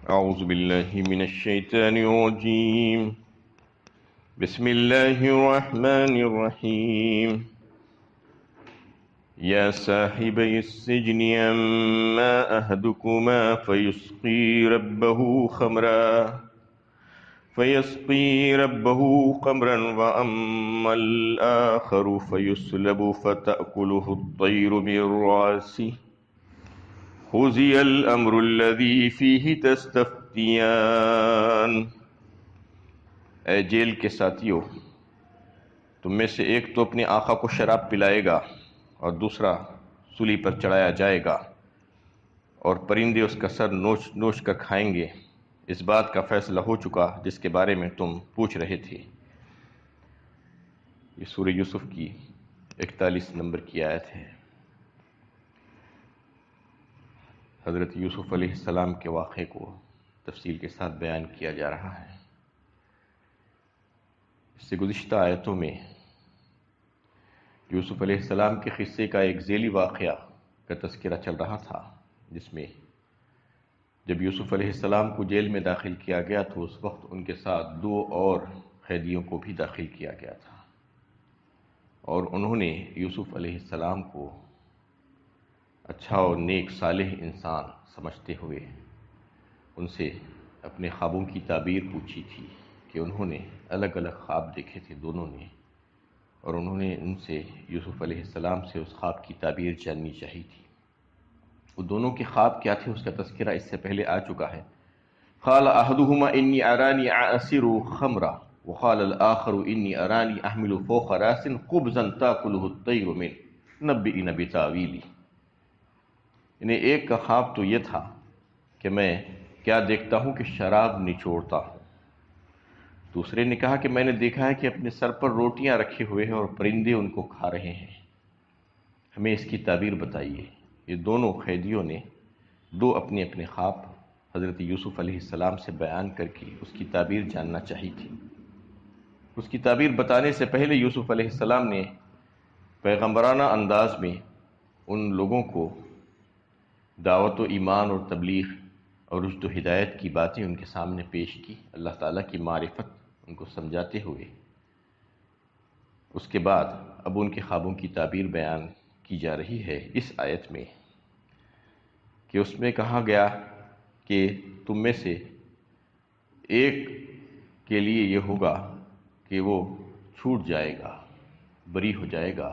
أعوذ بالله من الشيطان الرجيم. بسم الله الرحمن الرحيم. يا صاحبي السجن أما أحدكما فيسقي ربه خمرا وأما الآخر فيصلب فتأكله الطير من رأسه قضي الأمر الذي فيه تستفتيان. اے جیل کے ساتھیو، تم میں سے ایک تو اپنے آقا کو شراب پلائے گا اور دوسرا سولی پر چڑھایا جائے گا، اور پرندے اس کا سر نوچ نوچ کر کھائیں گے. اس بات کا فیصلہ ہو چکا جس کے بارے میں تم پوچھ رہے تھے. یہ سورہ یوسف کی 41 نمبر کی آیت ہے. حضرت یوسف علیہ السلام کے واقعے کو تفصیل کے ساتھ بیان کیا جا رہا ہے. اس سے گزشتہ آیتوں میں یوسف علیہ السلام کے قصے کا ایک ذیلی واقعہ کا تذکرہ چل رہا تھا، جس میں جب یوسف علیہ السلام کو جیل میں داخل کیا گیا تو اس وقت ان کے ساتھ 2 اور قیدیوں کو بھی داخل کیا گیا تھا، اور انہوں نے یوسف علیہ السلام کو اچھا اور نیک صالح انسان سمجھتے ہوئے ان سے اپنے خوابوں کی تعبیر پوچھی تھی کہ انہوں نے الگ الگ خواب دیکھے تھے دونوں نے، اور انہوں نے ان سے یوسف علیہ السلام سے اس خواب کی تعبیر جاننی چاہی تھی. وہ دونوں کے خواب کیا تھے اس کا تذکرہ اس سے پہلے آ چکا ہے. قال احدهما انی ارانی اعصر خمرا وقال الاخر انی ارانی احمل فوق راس خبزا تاكله الطير منه نبئنا بتاویلی. انہیں ایک کا خواب تو یہ تھا کہ میں کیا دیکھتا ہوں کہ شراب نچوڑتا ہوں. دوسرے نے کہا کہ میں نے دیکھا ہے کہ اپنے سر پر روٹیاں رکھے ہوئے ہیں اور پرندے ان کو کھا رہے ہیں. ہمیں اس کی تعبیر بتائیے. یہ دونوں قیدیوں نے 2 اپنے اپنے خواب حضرت یوسف علیہ السلام سے بیان کر کے اس کی تعبیر جاننا چاہی تھی. اس کی تعبیر بتانے سے پہلے یوسف علیہ السلام نے پیغمبرانہ انداز میں ان لوگوں کو دعوت و ایمان اور تبلیغ اور رشد و ہدایت کی باتیں ان کے سامنے پیش کی، اللہ تعالیٰ کی معرفت ان کو سمجھاتے ہوئے. اس کے بعد اب ان کے خوابوں کی تعبیر بیان کی جا رہی ہے اس آیت میں، کہ اس میں کہا گیا کہ تم میں سے ایک کے لیے یہ ہوگا کہ وہ چھوٹ جائے گا، بری ہو جائے گا،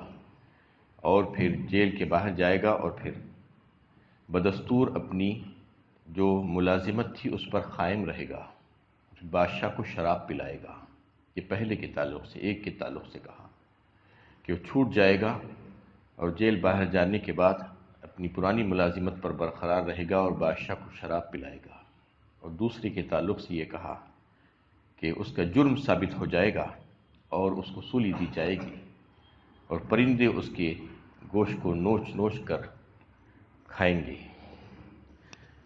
اور پھر جیل کے باہر جائے گا، اور پھر بدستور اپنی جو ملازمت تھی اس پر قائم رہے گا، بادشاہ کو شراب پلائے گا. یہ پہلے کے تعلق سے، ایک کے تعلق سے کہا کہ وہ چھوٹ جائے گا اور جیل باہر جانے کے بعد اپنی پرانی ملازمت پر برقرار رہے گا اور بادشاہ کو شراب پلائے گا. اور دوسرے کے تعلق سے یہ کہا کہ اس کا جرم ثابت ہو جائے گا اور اس کو سولی دی جائے گی، اور پرندے اس کے گوشت کو نوچ نوچ کر کھائیں گے.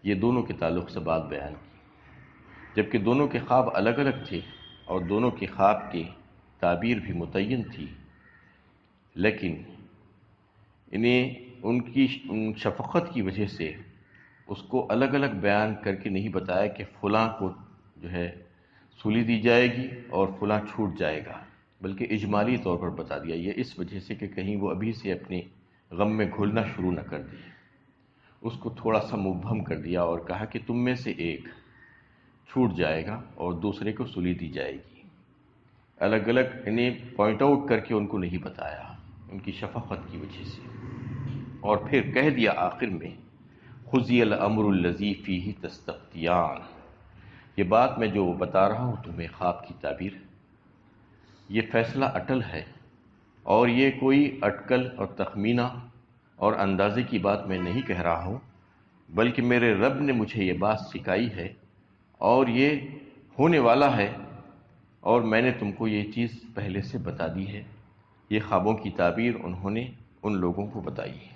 یہ دونوں کے تعلق سے بات بیان کی، جبکہ دونوں کے خواب الگ الگ تھے اور دونوں کے خواب کی تعبیر بھی متعین تھی، لیکن انہیں ان کی شفقت کی وجہ سے اس کو الگ الگ بیان کر کے نہیں بتایا کہ فلاں کو جو ہے سولی دی جائے گی اور فلاں چھوٹ جائے گا، بلکہ اجمالی طور پر بتا دیا. یہ اس وجہ سے کہ کہیں وہ ابھی سے اپنے غم میں گھلنا شروع نہ کر دے. اس کو تھوڑا سا مبہم کر دیا اور کہا کہ تم میں سے ایک چھوٹ جائے گا اور دوسرے کو سولی دی جائے گی. الگ الگ انہیں پوائنٹ آؤٹ کر کے ان کو نہیں بتایا، ان کی شفقت کی وجہ سے. اور پھر کہہ دیا آخر میں قضی الامر الذی فیہ تستفتیان. یہ بات میں جو بتا رہا ہوں تمہیں خواب کی تعبیر، یہ فیصلہ اٹل ہے، اور یہ کوئی اٹکل اور تخمینہ اور اندازے کی بات میں نہیں کہہ رہا ہوں، بلکہ میرے رب نے مجھے یہ بات سکھائی ہے اور یہ ہونے والا ہے، اور میں نے تم کو یہ چیز پہلے سے بتا دی ہے. یہ خوابوں کی تعبیر انہوں نے ان لوگوں کو بتائی ہے.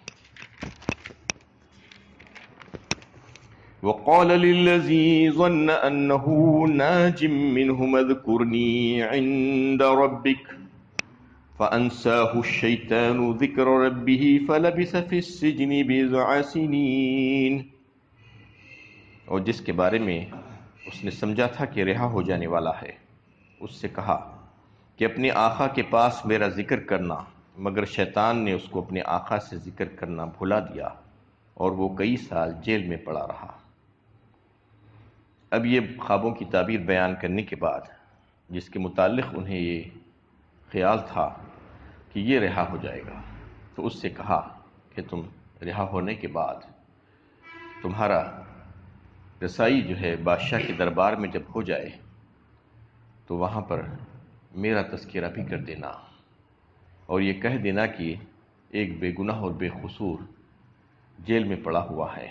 وقال للذي ظن أنه ناج منهم اذكرني عند ربك فأنساه الشيطان ذكر ربه فلبث في السجن بضع سنين اور جس کے بارے میں اس نے سمجھا تھا کہ رہا ہو جانے والا ہے، اس سے کہا کہ اپنے آقا کے پاس میرا ذکر کرنا، مگر شیطان نے اس کو اپنے آقا سے ذکر کرنا بھلا دیا اور وہ کئی سال جیل میں پڑا رہا۔ اب یہ خوابوں کی تعبیر بیان کرنے کے بعد، جس کے متعلق انہیں یہ خیال تھا کہ یہ رہا ہو جائے گا، تو اس سے کہا کہ تم رہا ہونے کے بعد تمہارا رسائی جو ہے بادشاہ کے دربار میں جب ہو جائے تو وہاں پر میرا تذکرہ بھی کر دینا، اور یہ کہہ دینا کہ ایک بے گناہ اور بے قصور جیل میں پڑا ہوا ہے۔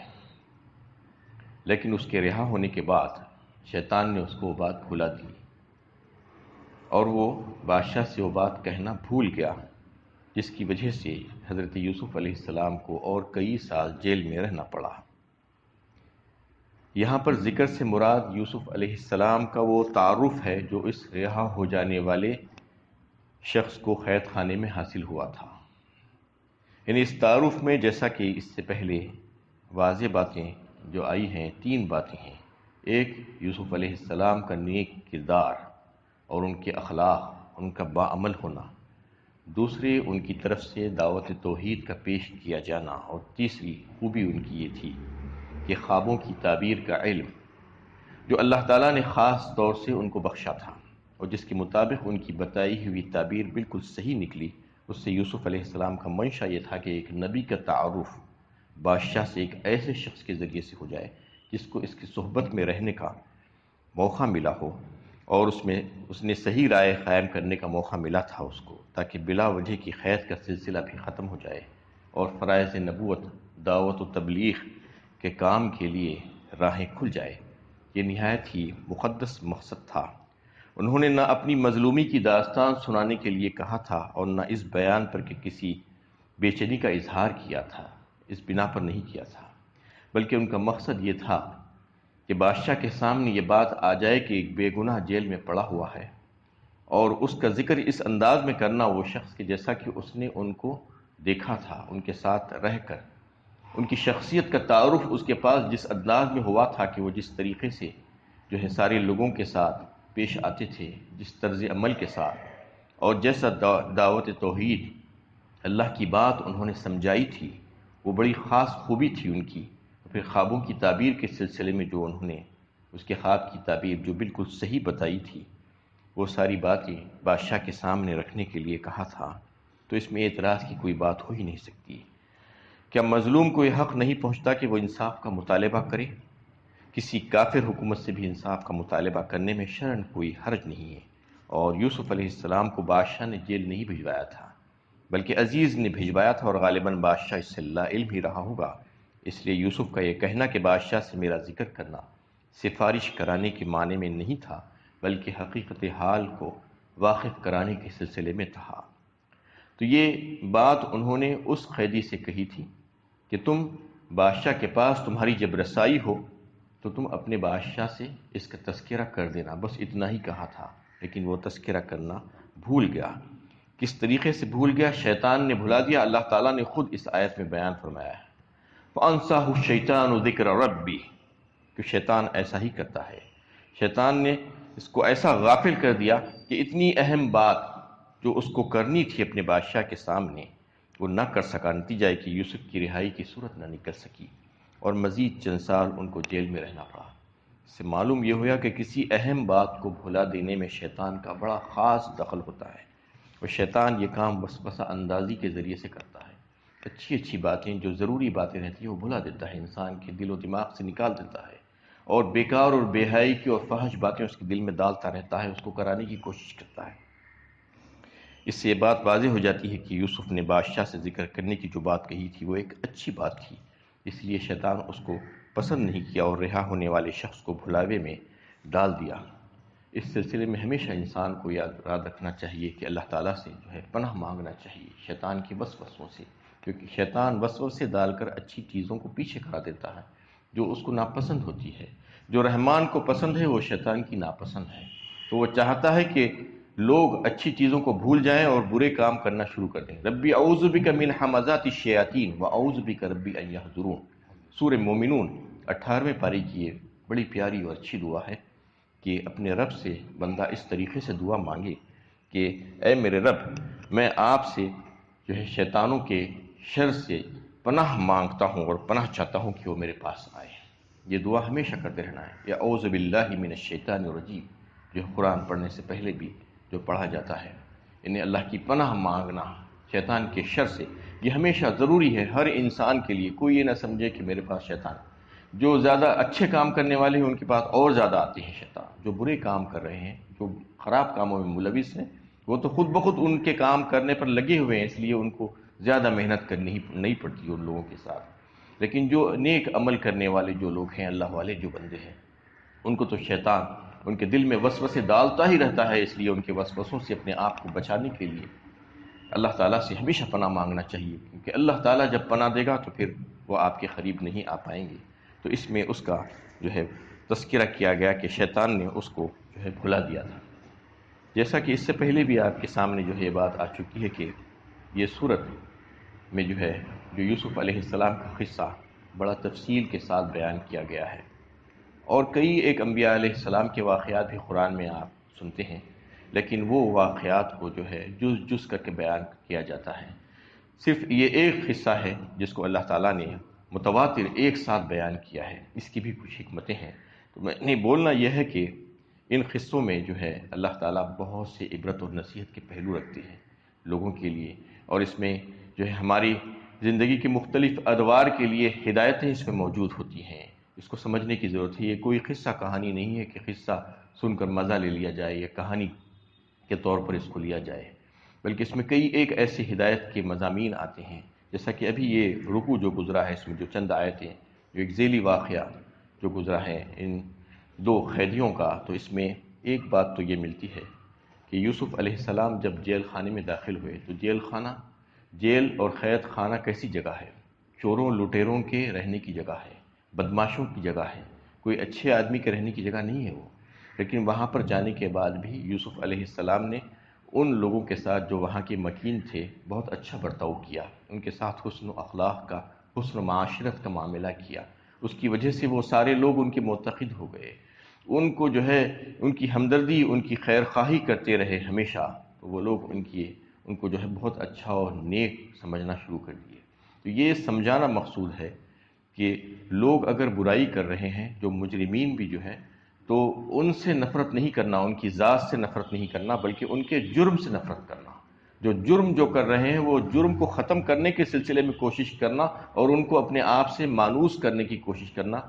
لیکن اس کے رہا ہونے کے بعد شیطان نے اس کو وہ بات بھلا دی، اور وہ بادشاہ سے وہ بات کہنا بھول گیا، جس کی وجہ سے حضرت یوسف علیہ السلام کو اور کئی سال جیل میں رہنا پڑا۔ یہاں پر ذکر سے مراد یوسف علیہ السلام کا وہ تعارف ہے جو اس رہا ہو جانے والے شخص کو قید خانے میں حاصل ہوا تھا۔ یعنی اس تعارف میں، جیسا کہ اس سے پہلے واضح باتیں جو آئی ہیں، 3 باتیں ہیں۔ ایک، یوسف علیہ السلام کا نیک کردار اور ان کے اخلاق، ان کا باعمل ہونا۔ دوسرے، ان کی طرف سے دعوت توحید کا پیش کیا جانا، اور تیسری خوبی ان کی یہ تھی کہ خوابوں کی تعبیر کا علم جو اللہ تعالیٰ نے خاص طور سے ان کو بخشا تھا، اور جس کے مطابق ان کی بتائی ہوئی تعبیر بالکل صحیح نکلی۔ اس سے یوسف علیہ السلام کا منشا یہ تھا کہ ایک نبی کا تعارف بادشاہ سے ایک ایسے شخص کے ذریعے سے ہو جائے جس کو اس کی صحبت میں رہنے کا موقع ملا ہو، اور اس نے صحیح رائے قائم کرنے کا موقع ملا تھا اس کو، تاکہ بلا وجہ کی قید کا سلسلہ بھی ختم ہو جائے اور فرائض نبوت، دعوت و تبلیغ کے کام کے لیے راہیں کھل جائے۔ یہ نہایت ہی مقدس مقصد تھا۔ انہوں نے نہ اپنی مظلومی کی داستان سنانے کے لیے کہا تھا، اور نہ اس بیان پر کہ کسی بے چینی کا اظہار کیا تھا، اس بنا پر نہیں کیا تھا، بلکہ ان کا مقصد یہ تھا کہ بادشاہ کے سامنے یہ بات آ جائے کہ ایک بے گناہ جیل میں پڑا ہوا ہے، اور اس کا ذکر اس انداز میں کرنا، وہ شخص کہ جیسا کہ اس نے ان کو دیکھا تھا، ان کے ساتھ رہ کر ان کی شخصیت کا تعارف اس کے پاس جس انداز میں ہوا تھا کہ وہ جس طریقے سے جو ہے سارے لوگوں کے ساتھ پیش آتے تھے، جس طرز عمل کے ساتھ، اور جیسا دعوت توحید، اللہ کی بات انہوں نے سمجھائی تھی، وہ بڑی خاص خوبی تھی ان کی۔ پھر خوابوں کی تعبیر کے سلسلے میں جو انہوں نے اس کے خواب کی تعبیر جو بالکل صحیح بتائی تھی، وہ ساری باتیں بادشاہ کے سامنے رکھنے کے لیے کہا تھا، تو اس میں اعتراض کی کوئی بات ہو ہی نہیں سکتی۔ کیا مظلوم کو یہ حق نہیں پہنچتا کہ وہ انصاف کا مطالبہ کرے؟ کسی کافر حکومت سے بھی انصاف کا مطالبہ کرنے میں شرعاً کوئی حرج نہیں ہے، اور یوسف علیہ السلام کو بادشاہ نے جیل نہیں بھجوایا تھا، بلکہ عزیز نے بھجوایا تھا، اور غالباً بادشاہ اس سے لا علم ہی رہا ہوگا۔ اس لیے یوسف کا یہ کہنا کہ بادشاہ سے میرا ذکر کرنا سفارش کرانے کے معنی میں نہیں تھا، بلکہ حقیقت حال کو واقف کرانے کے سلسلے میں تھا۔ تو یہ بات انہوں نے اس قیدی سے کہی تھی کہ تم بادشاہ کے پاس تمہاری جب رسائی ہو تو تم اپنے بادشاہ سے اس کا تذکرہ کر دینا، بس اتنا ہی کہا تھا، لیکن وہ تذکرہ کرنا بھول گیا۔ کس طریقے سے بھول گیا؟ شیطان نے بھلا دیا۔ اللہ تعالیٰ نے خود اس آیت میں بیان فرمایا ہے، فَأَنْسَاهُ الشَّيْطَانُ ذِكْرَ رَبِّهِ، کہ شیطان ایسا ہی کرتا ہے۔ شیطان نے اس کو ایسا غافل کر دیا کہ اتنی اہم بات جو اس کو کرنی تھی اپنے بادشاہ کے سامنے، وہ نہ کر سکا۔ نتیجہ ہے کہ یوسف کی رہائی کی صورت نہ نکل سکی، اور مزید چند سال ان کو جیل میں رہنا پڑا۔ اس سے معلوم یہ ہوا کہ کسی اہم بات کو بھلا دینے میں شیطان کا بڑا خاص دخل ہوتا ہے، اور شیطان یہ کام وسوسہ اندازی کے ذریعے سے کرتا ہے۔ اچھی اچھی باتیں جو ضروری باتیں رہتی ہیں وہ بھلا دیتا ہے، انسان کے دل و دماغ سے نکال دیتا ہے، اور بیکار اور بے حیائی کی اور فحش باتیں اس کے دل میں ڈالتا رہتا ہے، اس کو کرانے کی کوشش کرتا ہے۔ اس سے یہ بات واضح ہو جاتی ہے کہ یوسف نے بادشاہ سے ذکر کرنے کی جو بات کہی تھی وہ ایک اچھی بات تھی، اس لیے شیطان اس کو پسند نہیں کیا اور رہا ہونے والے شخص کو بھلاوے میں ڈال دیا۔ اس سلسلے میں ہمیشہ انسان کو یاد رکھنا چاہیے کہ اللہ تعالیٰ سے جو ہے پناہ مانگنا چاہیے شیطان کی وسوسوں سے، کیونکہ شیطان وسوسے ڈال کر اچھی چیزوں کو پیچھے کرا دیتا ہے جو اس کو ناپسند ہوتی ہے۔ جو رحمان کو پسند ہے وہ شیطان کی ناپسند ہے، تو وہ چاہتا ہے کہ لوگ اچھی چیزوں کو بھول جائیں اور برے کام کرنا شروع کر دیں۔ ربی اعوذ بک من ہمزات الشیاطین واعوذ بک ربی ان یحضرون، سورہ مومنون 18ویں پارے کی یہ بڑی پیاری اور اچھی دعا ہے کہ اپنے رب سے بندہ اس طریقے سے دعا مانگے کہ اے میرے رب، میں آپ سے جو ہے شیطانوں کے شر سے پناہ مانگتا ہوں اور پناہ چاہتا ہوں کہ وہ میرے پاس آئے۔ یہ دعا ہمیشہ کرتے رہنا ہے، یا اعوذ باللہ من الشیطان الرجیم، جو قرآن پڑھنے سے پہلے بھی جو پڑھا جاتا ہے، یعنی اللہ کی پناہ مانگنا شیطان کے شر سے، یہ ہمیشہ ضروری ہے ہر انسان کے لیے۔ کوئی یہ نہ سمجھے کہ میرے پاس شیطان، جو زیادہ اچھے کام کرنے والے ہیں ان کے پاس اور زیادہ آتے ہیں شیطان، جو برے کام کر رہے ہیں، جو خراب کاموں میں ملوث ہیں، وہ تو خود بخود ان کے کام کرنے پر لگے ہوئے ہیں، اس لیے ان کو زیادہ محنت کرنی نہیں پڑتی ان لوگوں کے ساتھ۔ لیکن جو نیک عمل کرنے والے جو لوگ ہیں، اللہ والے جو بندے ہیں، ان کو تو شیطان ان کے دل میں وسوسے ڈالتا ہی رہتا ہے، اس لیے ان کے وسوسوں سے اپنے آپ کو بچانے کے لیے اللہ تعالیٰ سے ہمیشہ پناہ مانگنا چاہیے، کیونکہ اللہ تعالیٰ جب پناہ دے گا تو پھر وہ آپ کے قریب نہیں آ پائیں گے۔ تو اس میں اس کا جو ہے تذکرہ کیا گیا کہ شیطان نے اس کو جو ہے بھلا دیا تھا، جیسا کہ اس سے پہلے بھی آپ کے سامنے جو ہے یہ بات آ چکی ہے کہ یہ صورت میں جو ہے جو یوسف علیہ السلام کا قصہ بڑا تفصیل کے ساتھ بیان کیا گیا ہے، اور کئی ایک انبیاء علیہ السلام کے واقعات بھی قرآن میں آپ سنتے ہیں، لیکن وہ واقعات کو جو ہے جز جز کر کے بیان کیا جاتا ہے۔ صرف یہ ایک قصہ ہے جس کو اللہ تعالیٰ نے متواتر ایک ساتھ بیان کیا ہے، اس کی بھی کچھ حکمتیں ہیں۔ تو میں نے بولنا یہ ہے کہ ان قصوں میں جو ہے اللہ تعالیٰ بہت سے عبرت اور نصیحت کے پہلو رکھتے ہیں لوگوں کے لیے، اور اس میں جو ہے ہماری زندگی کے مختلف ادوار کے لیے ہدایتیں اس میں موجود ہوتی ہیں۔ اس کو سمجھنے کی ضرورت ہے۔ یہ کوئی قصہ کہانی نہیں ہے کہ قصہ سن کر مزہ لے لیا جائے یا کہانی کے طور پر اس کو لیا جائے، بلکہ اس میں کئی ایک ایسی ہدایت کے مضامین آتے ہیں، جیسا کہ ابھی یہ رکوع جو گزرا ہے، اس میں جو چند آیتیں جو ایک ذیلی واقعہ جو گزرا ہے ان دو قیدیوں کا، تو اس میں ایک بات تو یہ ملتی ہے کہ یوسف علیہ السلام جب جیل خانے میں داخل ہوئے تو جیل اور قید خانہ کیسی جگہ ہے؟ چوروں لٹیروں کے رہنے کی جگہ ہے، بدماشوں کی جگہ ہے، کوئی اچھے آدمی کے رہنے کی جگہ نہیں ہے وہ۔ لیکن وہاں پر جانے کے بعد بھی یوسف علیہ السلام نے ان لوگوں کے ساتھ جو وہاں کے مکین تھے بہت اچھا برتاؤ کیا، ان کے ساتھ حسن و اخلاق کا، حسن و معاشرت کا معاملہ کیا۔ اس کی وجہ سے وہ سارے لوگ ان کے معتقد ہو گئے، ان کو جو ہے ان کی ہمدردی، ان کی خیر خواہی کرتے رہے ہمیشہ، تو وہ لوگ ان کو جو ہے بہت اچھا اور نیک سمجھنا شروع کر دیے۔ تو یہ سمجھانا مقصود ہے کہ لوگ اگر برائی کر رہے ہیں، جو مجرمین بھی جو ہے، تو ان سے نفرت نہیں کرنا، ان کی ذات سے نفرت نہیں کرنا، بلکہ ان کے جرم سے نفرت کرنا۔ جو جرم جو کر رہے ہیں وہ جرم کو ختم کرنے کے سلسلے میں کوشش کرنا، اور ان کو اپنے آپ سے مانوس کرنے کی کوشش کرنا،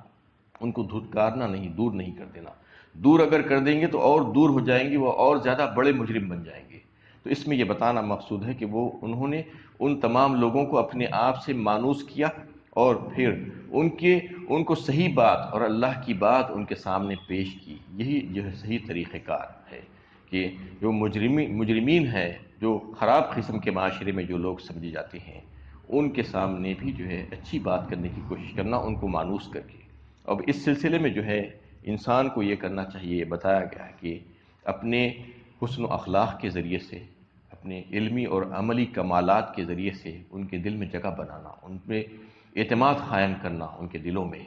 ان کو دھتکارنا نہیں، دور نہیں کر دینا۔ دور اگر کر دیں گے تو اور دور ہو جائیں گے، وہ اور زیادہ بڑے مجرم بن جائیں گے۔ تو اس میں یہ بتانا مقصود ہے کہ انہوں نے ان تمام لوگوں کو اپنے آپ سے مانوس کیا، اور پھر ان کو صحیح بات اور اللہ کی بات ان کے سامنے پیش کی۔ یہی جو ہے صحیح طریقہ کار ہے کہ جو مجرمین ہیں، جو خراب قسم کے معاشرے میں جو لوگ سمجھے جاتے ہیں، ان کے سامنے بھی جو ہے اچھی بات کرنے کی کوشش کرنا، ان کو مانوس کر کے۔ اب اس سلسلے میں جو ہے انسان کو یہ کرنا چاہیے، یہ بتایا گیا ہے کہ اپنے حسن و اخلاق کے ذریعے سے، اپنے علمی اور عملی کمالات کے ذریعے سے ان کے دل میں جگہ بنانا، ان پہ اعتماد قائم کرنا ان کے دلوں میں،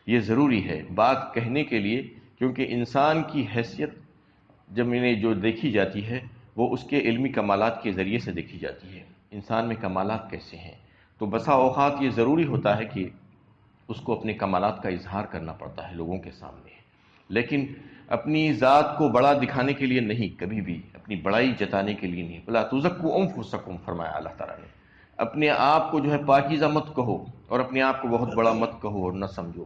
یہ ضروری ہے بات کہنے کے لیے، کیونکہ انسان کی حیثیت جب جو دیکھی جاتی ہے وہ اس کے علمی کمالات کے ذریعے سے دیکھی جاتی ہے۔ انسان میں کمالات کیسے ہیں؟ تو بسا اوقات یہ ضروری ہوتا ہے کہ اس کو اپنے کمالات کا اظہار کرنا پڑتا ہے لوگوں کے سامنے، لیکن اپنی ذات کو بڑا دکھانے کے لیے نہیں، کبھی بھی اپنی بڑائی جتانے کے لیے نہیں۔ بلا تزکوا انفسکم، فرمایا اللہ تعالیٰ نے، اپنے آپ کو جو ہے پاکیزہ مت کہو، اور اپنے آپ کو بہت بڑا مت کہو اور نہ سمجھو۔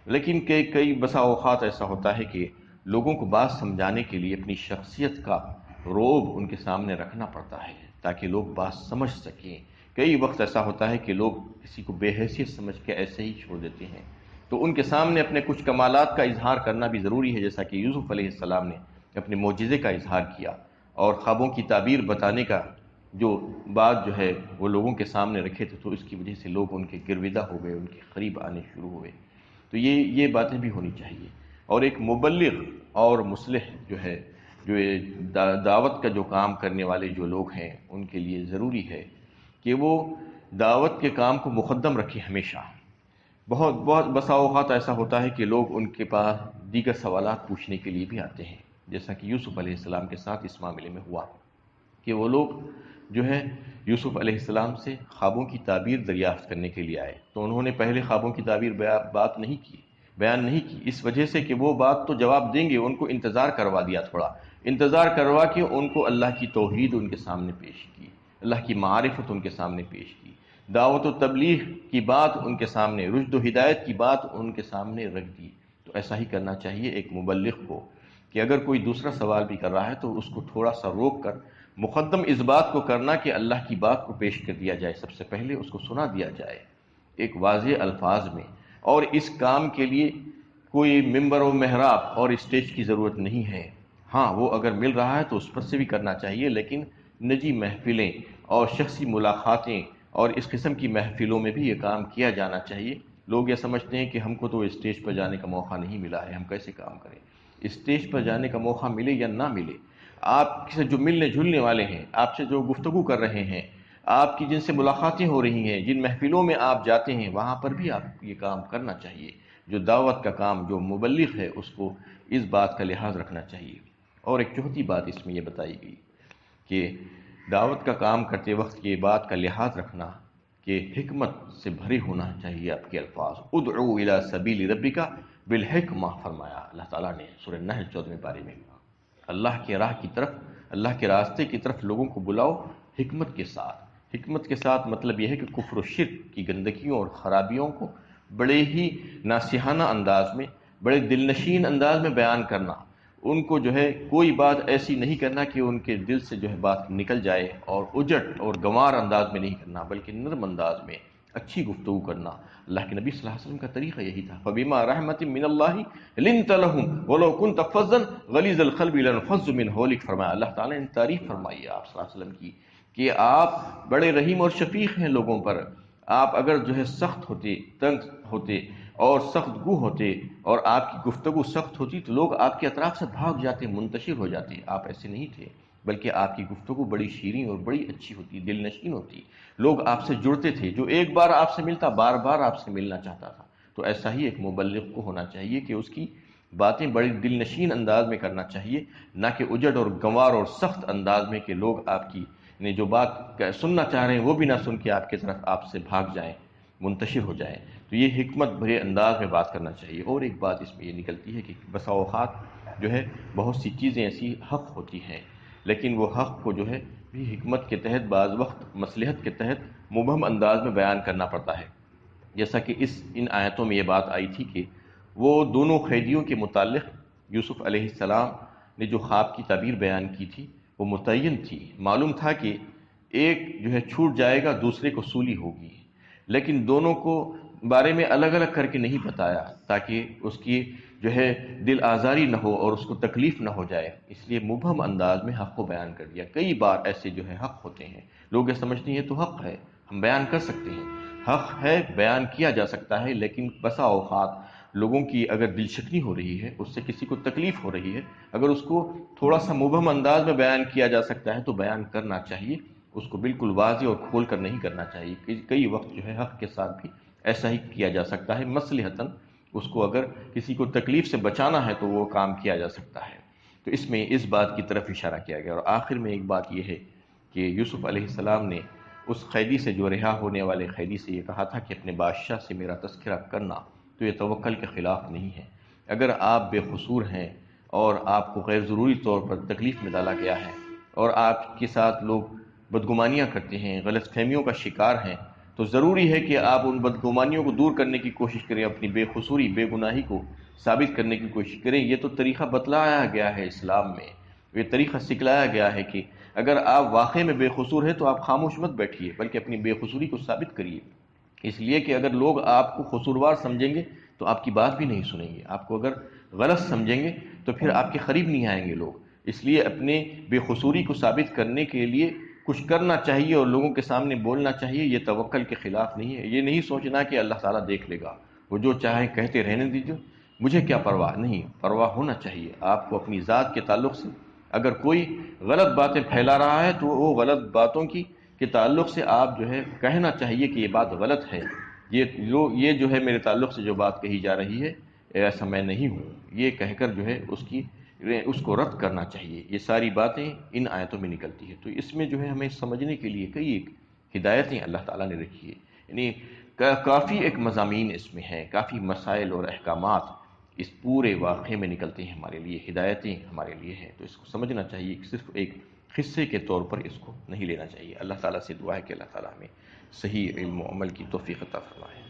لیکن کئی بسا اوقات ایسا ہوتا ہے کہ لوگوں کو بات سمجھانے کے لیے اپنی شخصیت کا روب ان کے سامنے رکھنا پڑتا ہے تاکہ لوگ بات سمجھ سکیں۔ کئی وقت ایسا ہوتا ہے کہ لوگ کسی کو بے حیثیت سمجھ کے ایسے ہی چھوڑ دیتے ہیں، تو ان کے سامنے اپنے کچھ کمالات کا اظہار کرنا بھی ضروری ہے، جیسا کہ یوسف علیہ السلام نے اپنے معجزے کا اظہار کیا اور خوابوں کی تعبیر بتانے کا جو بات جو ہے وہ لوگوں کے سامنے رکھے تھے، تو اس کی وجہ سے لوگ ان کے گرویدہ ہو گئے، ان کے قریب آنے شروع ہوئے۔ تو یہ باتیں بھی ہونی چاہیے۔ اور ایک مبلغ اور مصلح جو ہے، جو دعوت کا جو کام کرنے والے جو لوگ ہیں، ان کے لیے ضروری ہے کہ وہ دعوت کے کام کو مقدم رکھیں ہمیشہ۔ بہت بہت بسا اوقات ایسا ہوتا ہے کہ لوگ ان کے پاس دیگر سوالات پوچھنے کے لیے بھی آتے ہیں، جیسا کہ یوسف علیہ السلام کے ساتھ اس معاملے میں ہوا کہ وہ لوگ جو ہے یوسف علیہ السلام سے خوابوں کی تعبیر دریافت کرنے کے لیے آئے، تو انہوں نے پہلے خوابوں کی تعبیر بیان نہیں کی، اس وجہ سے کہ وہ بات تو جواب دیں گے، ان کو انتظار کروا دیا، تھوڑا انتظار کروا کے ان کو اللہ کی توحید ان کے سامنے پیش کی، اللہ کی معرفت ان کے سامنے پیش کی، دعوت و تبلیغ کی بات ان کے سامنے، رشد و ہدایت کی بات ان کے سامنے رکھ دی۔ تو ایسا ہی کرنا چاہیے ایک مبلغ کو کہ اگر کوئی دوسرا سوال بھی کر رہا ہے تو اس کو تھوڑا سا روک کر مقدم اس بات کو کرنا کہ اللہ کی بات کو پیش کر دیا جائے، سب سے پہلے اس کو سنا دیا جائے ایک واضح الفاظ میں، اور اس کام کے لیے کوئی ممبر و محراب اور اسٹیج کی ضرورت نہیں ہے۔ ہاں وہ اگر مل رہا ہے تو اس پر سے بھی کرنا چاہیے، لیکن نجی محفلیں اور شخصی ملاقاتیں اور اس قسم کی محفلوں میں بھی یہ کام کیا جانا چاہیے۔ لوگ یہ سمجھتے ہیں کہ ہم کو تو اسٹیج پر جانے کا موقع نہیں ملا ہے، ہم کیسے کام کریں؟ اسٹیج پر جانے کا موقع ملے یا نہ ملے، آپ سے جو ملنے جلنے والے ہیں، آپ سے جو گفتگو کر رہے ہیں، آپ کی جن سے ملاقاتیں ہو رہی ہیں، جن محفلوں میں آپ جاتے ہیں، وہاں پر بھی آپ یہ کام کرنا چاہیے۔ جو دعوت کا کام، جو مبلغ ہے، اس کو اس بات کا لحاظ رکھنا چاہیے۔ اور ایک چوتھی بات اس میں یہ بتائی گئی کہ دعوت کا کام کرتے وقت یہ بات کا لحاظ رکھنا کہ حکمت سے بھرے ہونا چاہیے آپ کے الفاظ۔ ادعو الی سبیل ربک بالحکمہ فرمایا اللہ تعالیٰ نے سورہ نحل 14ویں پارے میں۔ اللہ کے راہ کی طرف، اللہ کے راستے کی طرف لوگوں کو بلاؤ حکمت کے ساتھ۔ حکمت کے ساتھ مطلب یہ ہے کہ کفر و شرک کی گندگیوں اور خرابیوں کو بڑے ہی ناصحانہ انداز میں، بڑے دل نشین انداز میں بیان کرنا، ان کو جو ہے کوئی بات ایسی نہیں کرنا کہ ان کے دل سے جو ہے بات نکل جائے، اور اجٹ اور گنوار انداز میں نہیں کرنا، بلکہ نرم انداز میں اچھی گفتگو کرنا۔ اللہ کے نبی صلی اللہ علیہ وسلم کا طریقہ یہی تھا، فَبِمَا رَحْمَةٍ مِّنَ اللَّهِ لِنْتَ لَهُمْ وَلَوْ كُنْتَ فَظًّا غَلِيظَ الْقَلْبِ لَانفَضُّوا مِنْ حَوْلِكَ فرمایا۔ اللہ تعالیٰ نے تعریف فرمائی ہے آپ صلی اللہ علیہ وسلم کی کہ آپ بڑے رحیم اور شفیق ہیں لوگوں پر۔ آپ اگر جو ہے سخت ہوتے، تنگ ہوتے اور سخت گو ہوتے اور آپ کی گفتگو سخت ہوتی تو لوگ آپ کے اطراف سے بھاگ جاتے، منتشر ہو جاتے۔ آپ ایسے نہیں تھے، بلکہ آپ کی گفتگو بڑی شیریں اور بڑی اچھی ہوتی، دل نشین ہوتی، لوگ آپ سے جڑتے تھے، جو ایک بار آپ سے ملتا بار بار آپ سے ملنا چاہتا تھا۔ تو ایسا ہی ایک مبلغ کو ہونا چاہیے کہ اس کی باتیں بڑی دل نشین انداز میں کرنا چاہیے، نہ کہ اجڑ اور گنوار اور سخت انداز میں کہ لوگ آپ کی جو بات سننا چاہ رہے ہیں وہ بھی نہ سن کے آپ کی طرف آپ سے بھاگ جائیں، منتشر ہو جائیں۔ تو یہ حکمت بھرے انداز میں بات کرنا چاہیے۔ اور ایک بات اس میں یہ نکلتی ہے کہ بسا اوقات جو ہے بہت سی چیزیں ایسی حق ہوتی ہیں، لیکن وہ حق کو جو ہے بھی حکمت کے تحت، بعض وقت مصلحت کے تحت مبہم انداز میں بیان کرنا پڑتا ہے، جیسا کہ ان آیتوں میں یہ بات آئی تھی کہ وہ دونوں قیدیوں کے متعلق یوسف علیہ السلام نے جو خواب کی تعبیر بیان کی تھی وہ متعین تھی، معلوم تھا کہ ایک جو ہے چھوٹ جائے گا، دوسرے کو سولی ہوگی، لیکن دونوں کو بارے میں الگ الگ کر کے نہیں بتایا تاکہ اس کی جو ہے دل آزاری نہ ہو اور اس کو تکلیف نہ ہو جائے، اس لیے مبہم انداز میں حق کو بیان کر دیا۔ کئی بار ایسے جو ہے حق ہوتے ہیں، لوگ یہ سمجھتے ہیں یہ تو حق ہے، ہم بیان کر سکتے ہیں، حق ہے، بیان کیا جا سکتا ہے، لیکن بسا اوقات لوگوں کی اگر دل شکنی ہو رہی ہے، اس سے کسی کو تکلیف ہو رہی ہے، اگر اس کو تھوڑا سا مبہم انداز میں بیان کیا جا سکتا ہے تو بیان کرنا چاہیے، اس کو بالکل واضح اور کھول کر نہیں کرنا چاہیے۔ کئی وقت جو ہے حق کے ساتھ بھی ایسا ہی کیا جا سکتا ہے، مصلحتاً اس کو اگر کسی کو تکلیف سے بچانا ہے تو وہ کام کیا جا سکتا ہے۔ تو اس میں اس بات کی طرف اشارہ کیا گیا۔ اور آخر میں ایک بات یہ ہے کہ یوسف علیہ السلام نے اس قیدی سے، جو رہا ہونے والے قیدی سے، یہ کہا تھا کہ اپنے بادشاہ سے میرا تذکرہ کرنا تو یہ توکل کے خلاف نہیں ہے۔ اگر آپ بے قصور ہیں اور آپ کو غیر ضروری طور پر تکلیف میں ڈالا گیا ہے اور آپ کے ساتھ لوگ بدگمانیاں کرتے ہیں، غلط فہمیوں کا شکار ہیں، تو ضروری ہے کہ آپ ان بدگمانیوں کو دور کرنے کی کوشش کریں، اپنی بے قصوری، بے گناہی کو ثابت کرنے کی کوشش کریں۔ یہ تو طریقہ بتلایا گیا ہے اسلام میں، یہ طریقہ سکھلایا گیا ہے کہ اگر آپ واقعی میں بے قصور ہیں تو آپ خاموش مت بیٹھیے، بلکہ اپنی بے قصوری کو ثابت کریے، اس لیے کہ اگر لوگ آپ کو قصوروار سمجھیں گے تو آپ کی بات بھی نہیں سنیں گے، آپ کو اگر غلط سمجھیں گے تو پھر آپ کے قریب نہیں آئیں گے لوگ۔ اس لیے اپنے بے قصوری کو ثابت کرنے کے لیے کچھ کرنا چاہیے اور لوگوں کے سامنے بولنا چاہیے، یہ توکل کے خلاف نہیں ہے۔ یہ نہیں سوچنا کہ اللہ تعالیٰ دیکھ لے گا، وہ جو چاہے کہتے رہنے دیجیے، مجھے کیا پرواہ، نہیں، پرواہ ہونا چاہیے آپ کو اپنی ذات کے تعلق سے۔ اگر کوئی غلط باتیں پھیلا رہا ہے تو وہ غلط باتوں کے تعلق سے آپ جو ہے کہنا چاہیے کہ یہ بات غلط ہے، یہ جو ہے میرے تعلق سے جو بات کہی جا رہی ہے ایسا میں نہیں ہوں، یہ کہہ کر جو ہے اس کو رد کرنا چاہیے۔ یہ ساری باتیں ان آیتوں میں نکلتی ہے، تو اس میں جو ہے ہمیں سمجھنے کے لیے کئی ایک ہدایتیں اللہ تعالیٰ نے رکھی ہے، یعنی کافی ایک مضامین اس میں ہیں، کافی مسائل اور احکامات اس پورے واقعے میں نکلتے ہیں، ہمارے لیے ہدایتیں ہمارے لیے ہیں، تو اس کو سمجھنا چاہیے، صرف ایک حصے کے طور پر اس کو نہیں لینا چاہیے۔ اللہ تعالیٰ سے دعا ہے کہ اللہ تعالیٰ ہمیں صحیح علم و عمل کی توفیق عطا فرمائے۔